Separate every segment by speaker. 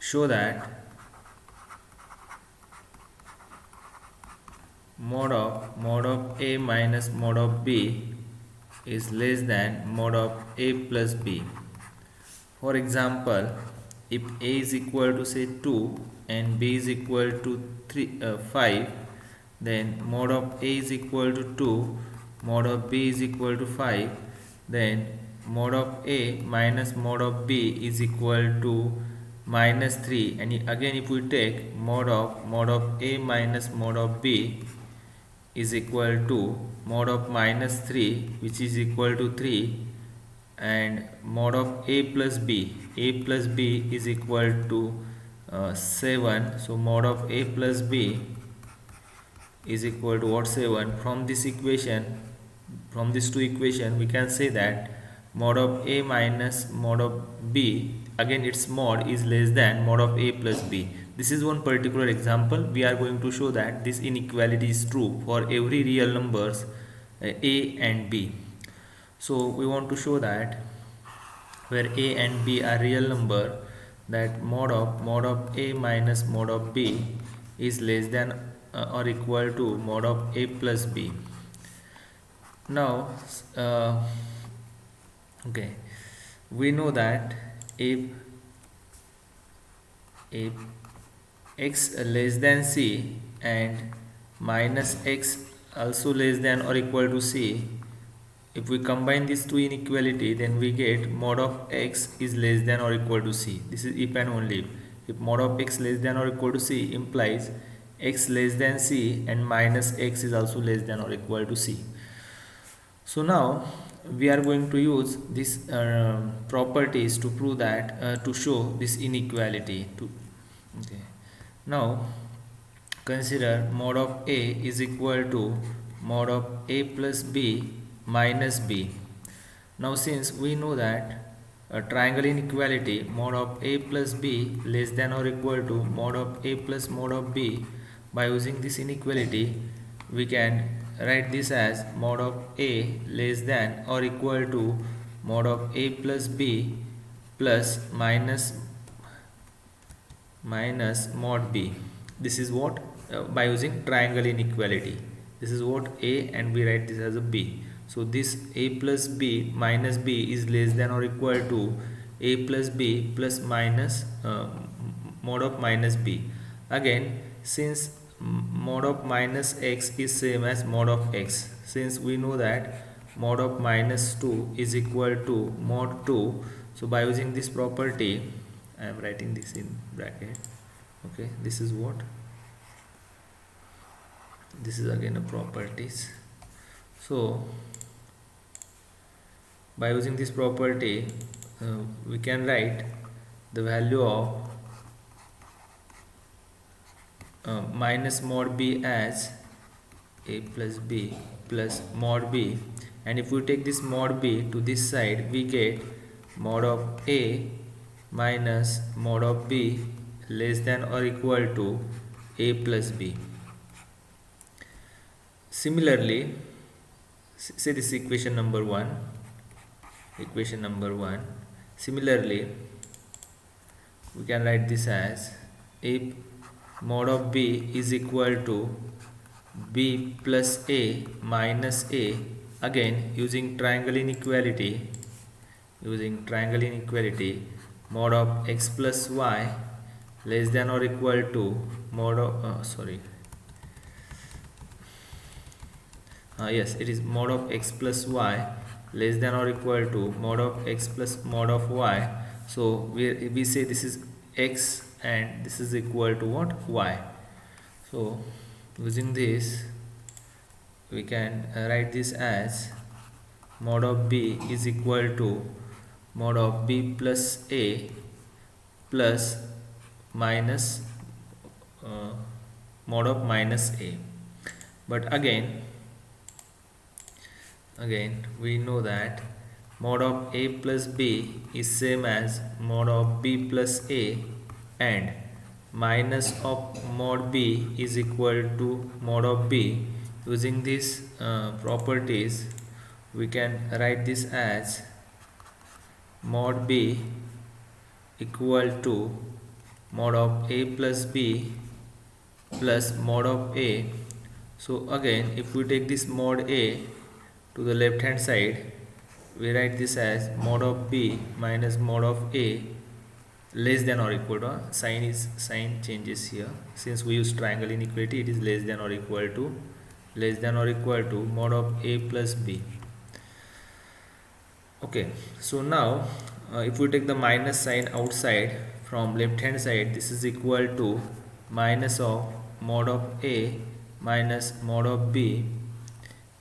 Speaker 1: show that mod of a minus mod of b is less than mod of a plus b. For example, if a is equal to say 2 and b is equal to 5, then mod of a is equal to 2, mod of b is equal to 5, then mod of a minus mod of b is equal to minus 3, and again if we take mod of a minus mod of b is equal to mod of minus 3, which is equal to 3, and mod of a plus b is equal to 7. So mod of a plus b is equal to what? 7. From this equation, from these two equation, we can say that mod of a minus mod of b, again its mod is less than mod of a plus b. This is one particular example. We are going to show that this inequality is true for every real numbers a and b. So we want to show that where a and b are real number, that mod of a minus mod of b is less than or equal to mod of a plus b. Now okay, we know that if x less than c and minus x also less than or equal to c, if we combine these two inequality, then we get mod of x is less than or equal to c. This is if and only if mod of x less than or equal to c implies x less than c and minus x is also less than or equal to c. So now we are going to use these properties to prove that to show this inequality. Okay. Now consider mod of a is equal to mod of a plus b minus b. Now since we know that a triangle inequality mod of a plus b less than or equal to mod of a plus mod of b, by using this inequality we can write this as mod of a less than or equal to mod of a plus b plus minus mod b. This is what by using triangle inequality. This is what a, and we write this as a b. So this a plus b minus b is less than or equal to a plus b plus minus mod of minus b. Again, since mod of minus x is same as mod of x, since we know that mod of minus 2 is equal to mod 2, so by using this property, I am writing this in bracket. Okay, this is what, this is again a properties. So by using this property we can write the value of minus mod b as a plus b plus mod b, and if we take this mod b to this side, we get mod of a minus mod of b less than or equal to a plus b. Similarly, say this is equation number 1. Similarly, we can write this as if mod of b is equal to b plus a minus a, again using triangle inequality, mod of x plus y less than or equal to mod of yes, it is mod of x plus y less than or equal to mod of x plus mod of y. So we say this is x and this is equal to what? Y. So using this we can write this as mod of b is equal to mod of b plus a plus minus mod of minus a. But again we know that mod of a plus b is same as mod of b plus a, and minus of mod b is equal to mod of b. Using these properties we can write this as mod b equal to mod of a plus b plus mod of a. So again, if we take this mod a to the left hand side, we write this as mod of b minus mod of a less than or equal to, sign changes here. Since we use triangle inequality, it is less than or equal to mod of a plus b. Okay, so now if we take the minus sign outside from left hand side, this is equal to minus of mod of a minus mod of b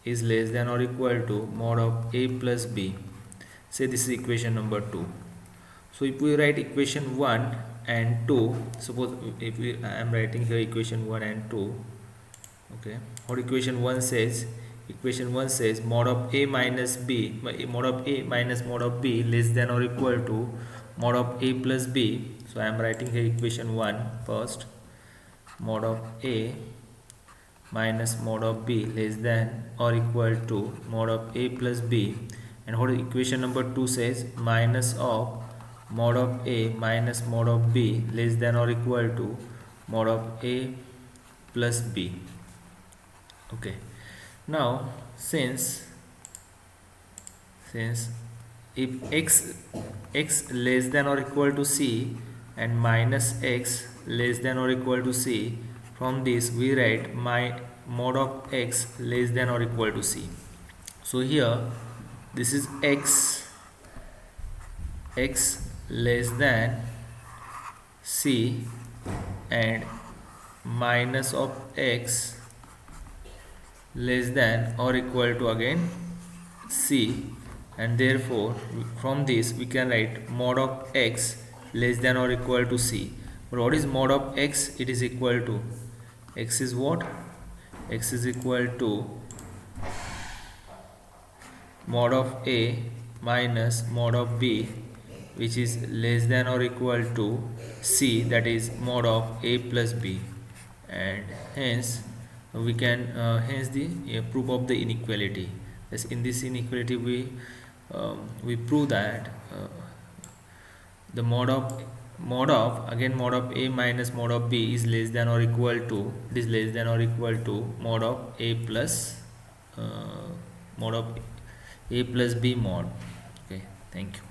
Speaker 1: is less than or equal to mod of a plus b. Say this is equation number 2. So if we write equation 1 and 2, suppose if I am writing here equation 1 and 2. Okay, what equation 1 says? Equation 1 says mod of a minus b, mod of a minus mod of b less than or equal to mod of a plus b. So I am writing here equation 1 first. Mod of a minus mod of b less than or equal to mod of a plus b. And what equation number 2 says? Minus of mod of a minus mod of b less than or equal to mod of a plus b. Okay, now since if x less than or equal to c and minus x less than or equal to c, from this we write mod of x less than or equal to c. So here this is x less than c and minus of x less than or equal to again c, and therefore from this we can write mod of x less than or equal to c. But what is mod of x? It is equal to, x is what? X is equal to mod of a minus mod of b, which is less than or equal to c, that is mod of a plus b. And hence we can hence the proof of the inequality. Yes, in this inequality we prove that the mod of a minus mod of b is less than or equal to, mod of a plus b mod. Okay, thank you.